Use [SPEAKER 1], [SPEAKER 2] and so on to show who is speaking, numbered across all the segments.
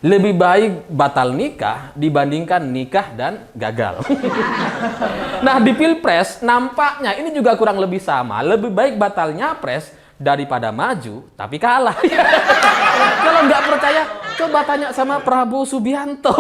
[SPEAKER 1] Lebih baik batal nikah dibandingkan nikah dan gagal. Nah, di Pilpres nampaknya ini juga kurang lebih sama. Lebih baik batal nyapres daripada maju tapi kalah. Kalau nggak percaya, coba tanya sama Prabowo Subianto.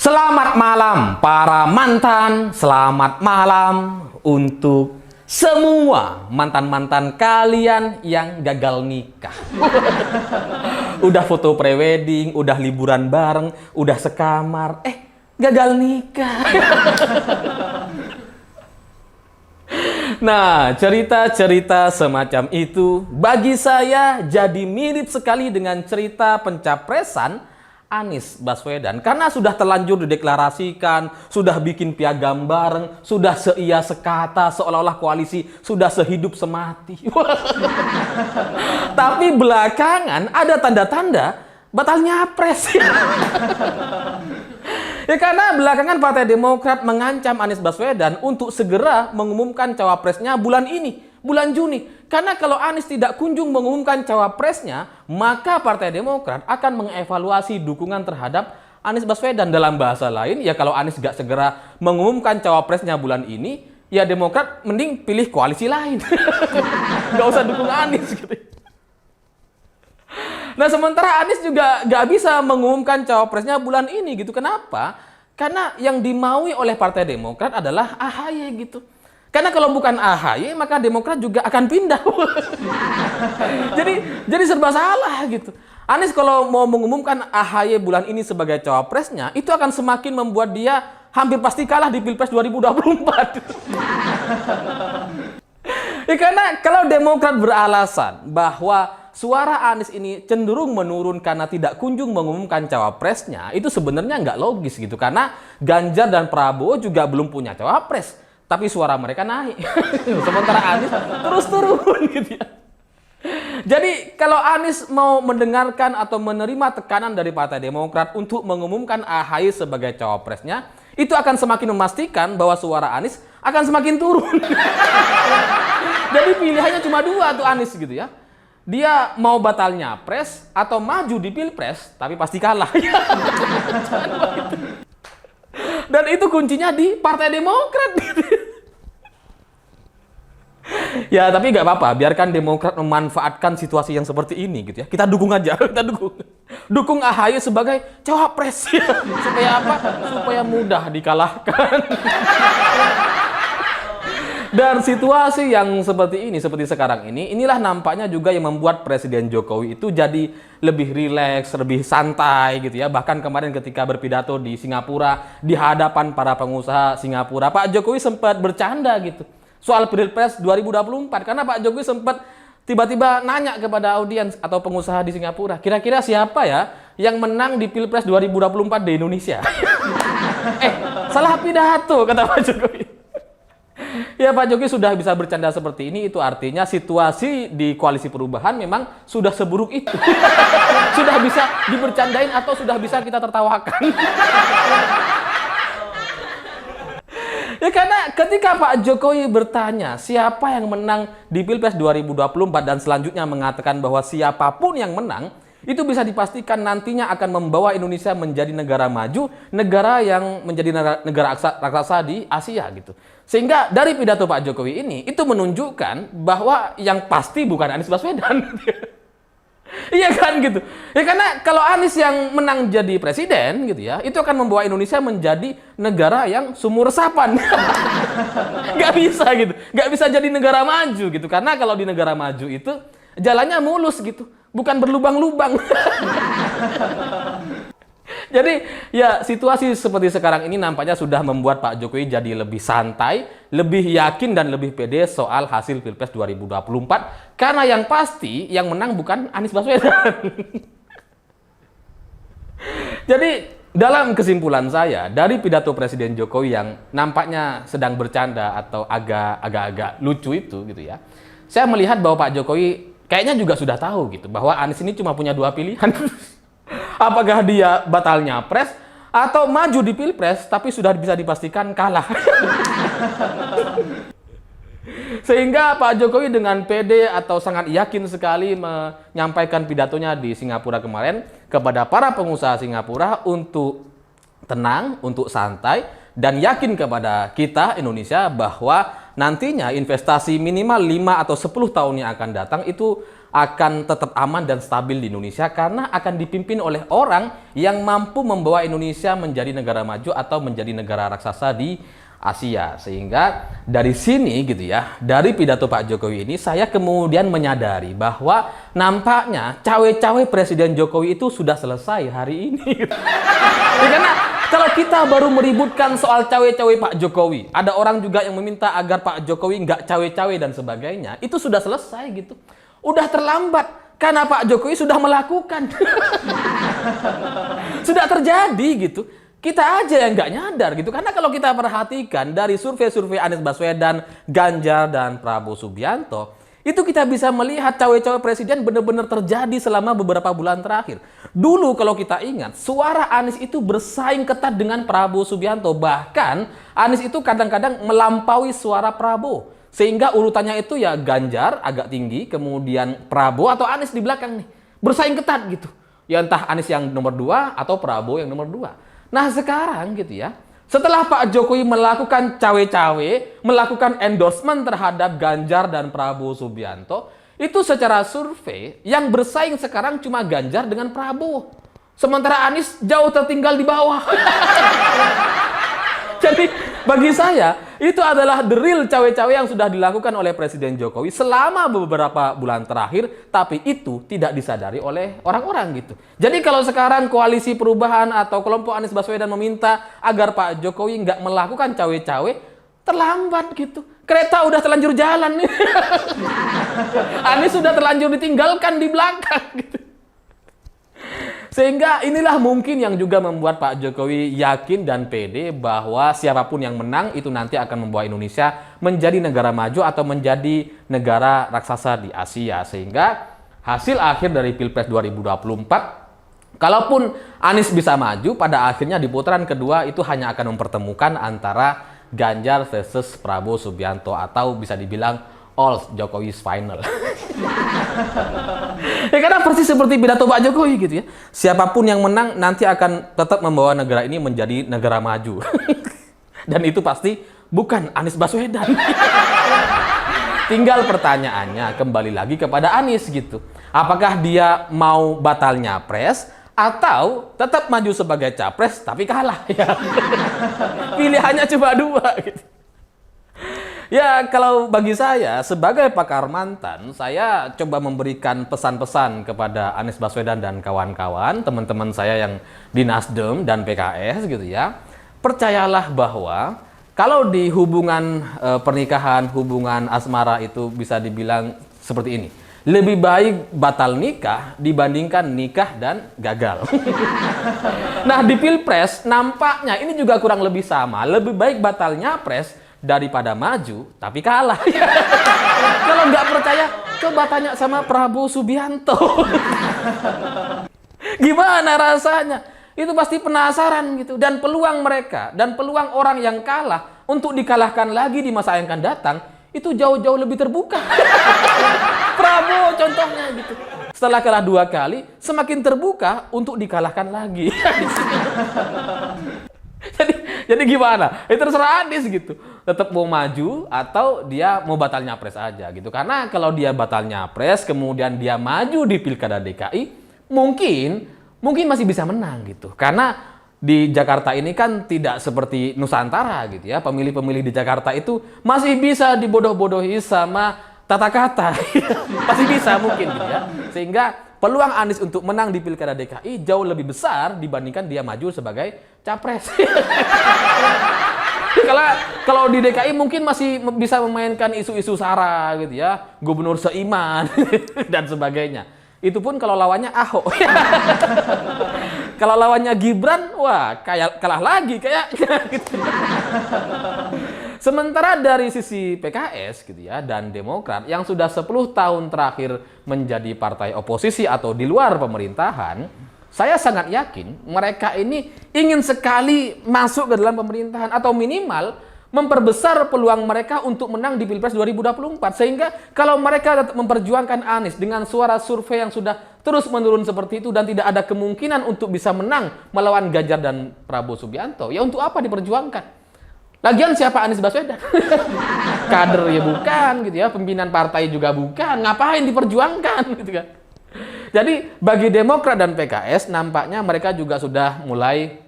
[SPEAKER 1] Selamat malam para mantan, selamat malam untuk semua mantan-mantan kalian yang gagal nikah. Udah foto prewedding, udah liburan bareng, udah sekamar, gagal nikah. Nah, cerita-cerita semacam itu bagi saya jadi mirip sekali dengan cerita pencapresan Anies Baswedan, karena sudah terlanjur dideklarasikan, sudah bikin piagam bareng, sudah seia sekata, seolah-olah koalisi sudah sehidup semati. Tapi belakangan ada tanda-tanda batal nyapres. Ya, karena belakangan Partai Demokrat mengancam Anies Baswedan untuk segera mengumumkan cawapresnya bulan ini, bulan Juni. Karena kalau Anies tidak kunjung mengumumkan cawapresnya, maka Partai Demokrat akan mengevaluasi dukungan terhadap Anies Baswedan. Dalam bahasa lain, ya kalau Anies gak segera mengumumkan cawapresnya bulan ini, ya Demokrat mending pilih koalisi lain. Gak usah dukung Anies gitu. Nah, sementara Anies juga gak bisa mengumumkan cawapresnya bulan ini gitu. Kenapa? Karena yang dimaui oleh Partai Demokrat adalah AHY gitu. Karena kalau bukan AHY, maka Demokrat juga akan pindah. jadi serba salah gitu. Anies kalau mau mengumumkan AHY bulan ini sebagai cawapresnya, itu akan semakin membuat dia hampir pasti kalah di Pilpres 2024. Ya, karena kalau Demokrat beralasan bahwa suara Anies ini cenderung menurun karena tidak kunjung mengumumkan cawapresnya, itu sebenarnya nggak logis gitu. Karena Ganjar dan Prabowo juga belum punya cawapres, tapi suara mereka naik. Sementara Anies terus turun gitu ya. Jadi kalau Anies mau mendengarkan atau menerima tekanan dari Partai Demokrat untuk mengumumkan AHY sebagai cawapresnya, itu akan semakin memastikan bahwa suara Anies akan semakin turun. Jadi pilihannya cuma dua tuh Anies gitu ya. Dia mau batal nyapres atau maju di Pilpres, tapi pasti kalah. Dan itu kuncinya di Partai Demokrat. Ya, tapi nggak apa-apa. Biarkan Demokrat memanfaatkan situasi yang seperti ini gitu ya. Kita dukung aja. Kita dukung. Dukung AHY sebagai cawapres. Supaya apa? Supaya mudah dikalahkan. Dan situasi yang seperti ini, seperti sekarang ini, inilah nampaknya juga yang membuat Presiden Jokowi itu jadi lebih rileks, lebih santai gitu ya. Bahkan kemarin ketika berpidato di Singapura, di hadapan para pengusaha Singapura, Pak Jokowi sempat bercanda gitu soal Pilpres 2024. Karena Pak Jokowi sempat tiba-tiba nanya kepada audiens atau pengusaha di Singapura, kira-kira siapa ya yang menang di Pilpres 2024 di Indonesia? Salah pidato, kata Pak Jokowi. Ya, Pak Jokowi sudah bisa bercanda seperti ini, itu artinya situasi di Koalisi Perubahan memang sudah seburuk itu. Sudah bisa dibercandain atau sudah bisa kita tertawakan. Ya, karena ketika Pak Jokowi bertanya siapa yang menang di Pilpres 2024 dan selanjutnya mengatakan bahwa siapapun yang menang, itu bisa dipastikan nantinya akan membawa Indonesia menjadi negara maju, negara yang menjadi negara raksasa di Asia gitu. Sehingga dari pidato Pak Jokowi ini, itu menunjukkan bahwa yang pasti bukan Anies Baswedan. Iya kan gitu. Ya, karena kalau Anies yang menang jadi presiden gitu ya, itu akan membawa Indonesia menjadi negara yang sumur resapan. Nggak bisa gitu. Nggak bisa jadi negara maju gitu. Karena kalau di negara maju itu jalannya mulus gitu. Bukan berlubang-lubang. Jadi ya situasi seperti sekarang ini nampaknya sudah membuat Pak Jokowi jadi lebih santai, lebih yakin dan lebih pede soal hasil Pilpres 2024. Karena yang pasti yang menang bukan Anies Baswedan. Jadi dalam kesimpulan saya dari pidato Presiden Jokowi yang nampaknya sedang bercanda atau agak-agak lucu itu gitu ya. Saya melihat bahwa Pak Jokowi kayaknya juga sudah tahu gitu bahwa Anies ini cuma punya dua pilihan. Apakah dia batal nyapres atau maju di Pilpres tapi sudah bisa dipastikan kalah. Sehingga Pak Jokowi dengan pede atau sangat yakin sekali menyampaikan pidatonya di Singapura kemarin kepada para pengusaha Singapura untuk tenang, untuk santai, dan yakin kepada kita Indonesia bahwa nantinya investasi minimal 5 atau 10 tahun yang akan datang itu akan tetap aman dan stabil di Indonesia karena akan dipimpin oleh orang yang mampu membawa Indonesia menjadi negara maju atau menjadi negara raksasa di Asia. Sehingga dari sini gitu ya, dari pidato Pak Jokowi ini saya kemudian menyadari bahwa nampaknya cawe-cawe Presiden Jokowi itu sudah selesai hari ini. Ya, karena kalau kita baru meributkan soal cawe-cawe Pak Jokowi, ada orang juga yang meminta agar Pak Jokowi nggak cawe-cawe dan sebagainya, itu sudah selesai gitu. Udah terlambat, karena Pak Jokowi sudah melakukan. Sudah terjadi gitu. Kita aja yang nggak nyadar gitu. Karena kalau kita perhatikan dari survei-survei Anies Baswedan, Ganjar, dan Prabowo Subianto, itu kita bisa melihat cawe-cawe presiden benar-benar terjadi selama beberapa bulan terakhir. Dulu kalau kita ingat, suara Anies itu bersaing ketat dengan Prabowo Subianto. Bahkan Anies itu kadang-kadang melampaui suara Prabowo. Sehingga urutannya itu ya Ganjar agak tinggi, kemudian Prabowo atau Anies di belakang nih. Bersaing ketat gitu. Ya entah Anies yang nomor 2 atau Prabowo yang nomor 2. Nah sekarang gitu ya, setelah Pak Jokowi melakukan cawe-cawe, melakukan endorsement terhadap Ganjar dan Prabowo Subianto, itu secara survei yang bersaing sekarang cuma Ganjar dengan Prabowo. Sementara Anies jauh tertinggal di bawah. Jadi bagi saya itu adalah the real cawe-cawe yang sudah dilakukan oleh Presiden Jokowi selama beberapa bulan terakhir, tapi itu tidak disadari oleh orang-orang gitu. Jadi kalau sekarang koalisi perubahan atau kelompok Anies Baswedan meminta agar Pak Jokowi nggak melakukan cawe-cawe, terlambat gitu. Kereta udah terlanjur jalan nih. Anies sudah terlanjur ditinggalkan di belakang gitu. Sehingga inilah mungkin yang juga membuat Pak Jokowi yakin dan pede bahwa siapapun yang menang itu nanti akan membawa Indonesia menjadi negara maju atau menjadi negara raksasa di Asia. Sehingga hasil akhir dari Pilpres 2024, kalaupun Anies bisa maju, pada akhirnya di putaran kedua itu hanya akan mempertemukan antara Ganjar versus Prabowo Subianto atau bisa dibilang all Jokowi's final. Ya karena persis seperti pidato Pak Jokowi gitu ya. Siapapun yang menang nanti akan tetap membawa negara ini menjadi negara maju. Dan itu pasti bukan Anies Baswedan. Tinggal pertanyaannya kembali lagi kepada Anies gitu. Apakah dia mau batal nyapres atau tetap maju sebagai capres tapi kalah ya. Pilihannya cuma 2 gitu. Ya, kalau bagi saya, sebagai pakar mantan, saya coba memberikan pesan-pesan kepada Anies Baswedan dan kawan-kawan, teman-teman saya yang di Nasdem dan PKS gitu ya. Percayalah bahwa kalau di hubungan pernikahan, hubungan asmara itu bisa dibilang seperti ini. Lebih baik batal nikah dibandingkan nikah dan gagal. Nah, di Pilpres nampaknya ini juga kurang lebih sama. Lebih baik batal nyapres daripada maju tapi kalah. Kalau nggak percaya, coba tanya sama Prabowo Subianto. Gimana rasanya? Itu pasti penasaran gitu. Dan peluang mereka dan peluang orang yang kalah untuk dikalahkan lagi di masa yang akan datang itu jauh-jauh lebih terbuka. Prabowo contohnya gitu. Setelah kalah 2 kali, semakin terbuka untuk dikalahkan lagi. Jadi gimana? Itu terserah Anies gitu. Tetap mau maju atau dia mau batal nyapres aja gitu. Karena kalau dia batal nyapres kemudian dia maju di Pilkada DKI, mungkin masih bisa menang gitu. Karena di Jakarta ini kan tidak seperti Nusantara gitu ya. Pemilih-pemilih di Jakarta itu masih bisa dibodoh-bodohi sama tata kata. Masih bisa mungkin gitu ya. Sehingga peluang Anies untuk menang di Pilkada DKI jauh lebih besar dibandingkan dia maju sebagai capres. Kalau di DKI mungkin masih bisa memainkan isu-isu SARA gitu ya, gubernur seiman dan sebagainya. Itu pun kalau lawannya Ahok. Kalau lawannya Gibran, wah kayak kalah lagi kayaknya. Gitu. Sementara dari sisi PKS gitu ya dan Demokrat yang sudah 10 tahun terakhir menjadi partai oposisi atau di luar pemerintahan, Saya sangat yakin mereka ini ingin sekali masuk ke dalam pemerintahan atau minimal memperbesar peluang mereka untuk menang di Pilpres 2024. Sehingga kalau mereka tetap memperjuangkan Anies dengan suara survei yang sudah terus menurun seperti itu dan tidak ada kemungkinan untuk bisa menang melawan Ganjar dan Prabowo Subianto, ya untuk apa diperjuangkan? Lagian siapa Anies Baswedan? Kader ya bukan gitu ya, pimpinan partai juga bukan, ngapain diperjuangkan gitu kan. Jadi bagi Demokrat dan PKS nampaknya mereka juga sudah mulai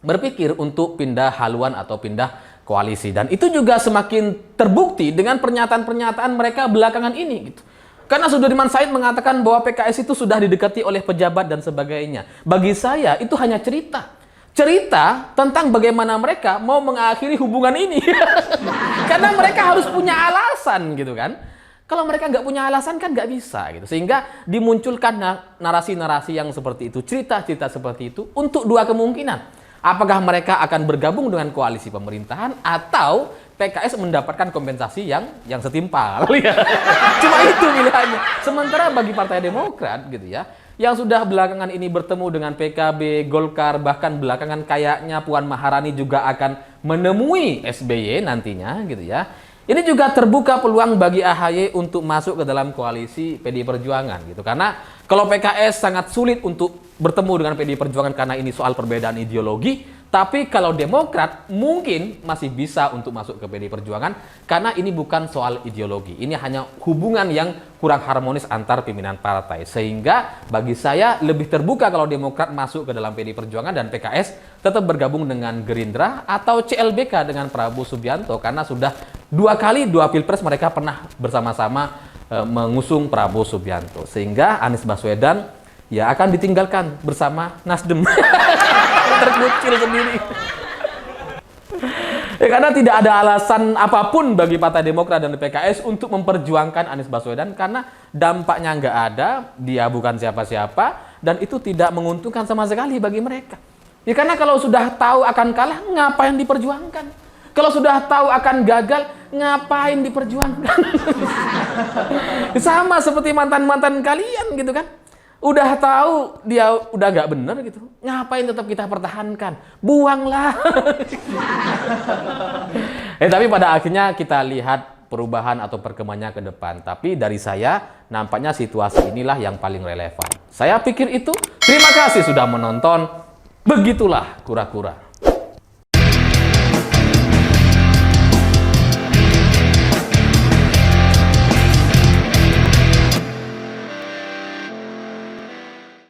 [SPEAKER 1] berpikir untuk pindah haluan atau pindah koalisi. Dan itu juga semakin terbukti dengan pernyataan-pernyataan mereka belakangan ini gitu. Karena Sudirman Said mengatakan bahwa PKS itu sudah didekati oleh pejabat dan sebagainya. Bagi saya itu hanya cerita. Cerita tentang bagaimana mereka mau mengakhiri hubungan ini. Karena mereka harus punya alasan gitu kan. Kalau mereka nggak punya alasan kan nggak bisa gitu. Sehingga dimunculkan narasi-narasi yang seperti itu, cerita-cerita seperti itu untuk dua kemungkinan. Apakah mereka akan bergabung dengan koalisi pemerintahan atau PKS mendapatkan kompensasi yang setimpal. Cuma itu pilihannya. Sementara bagi Partai Demokrat gitu ya, yang sudah belakangan ini bertemu dengan PKB, Golkar, bahkan belakangan kayaknya Puan Maharani juga akan menemui SBY nantinya gitu ya. Ini juga terbuka peluang bagi AHY untuk masuk ke dalam koalisi PDI Perjuangan gitu. Karena kalau PKS sangat sulit untuk bertemu dengan PDI Perjuangan karena ini soal perbedaan ideologi, tapi kalau Demokrat mungkin masih bisa untuk masuk ke PDI Perjuangan karena ini bukan soal ideologi. Ini hanya hubungan yang kurang harmonis antar pimpinan partai. Sehingga bagi saya lebih terbuka kalau Demokrat masuk ke dalam PDI Perjuangan dan PKS tetap bergabung dengan Gerindra atau CLBK dengan Prabowo Subianto karena sudah dua Pilpres mereka pernah bersama-sama mengusung Prabowo Subianto. Sehingga Anies Baswedan ya akan ditinggalkan bersama Nasdem. Terkucil sendiri. Ya, karena tidak ada alasan apapun bagi Partai Demokrat dan PKS untuk memperjuangkan Anies Baswedan karena dampaknya nggak ada, dia bukan siapa-siapa, dan itu tidak menguntungkan sama sekali bagi mereka. Ya karena kalau sudah tahu akan kalah, ngapain diperjuangkan? Kalau sudah tahu akan gagal, ngapain diperjuangkan? Sama seperti mantan-mantan kalian gitu kan. Udah tahu dia udah nggak bener gitu, ngapain tetap kita pertahankan? Buanglah. Tapi pada akhirnya kita lihat perubahan atau perkembangannya ke depan. Tapi dari saya, nampaknya situasi inilah yang paling relevan. Saya pikir itu. Terima kasih sudah menonton. Begitulah kura-kura.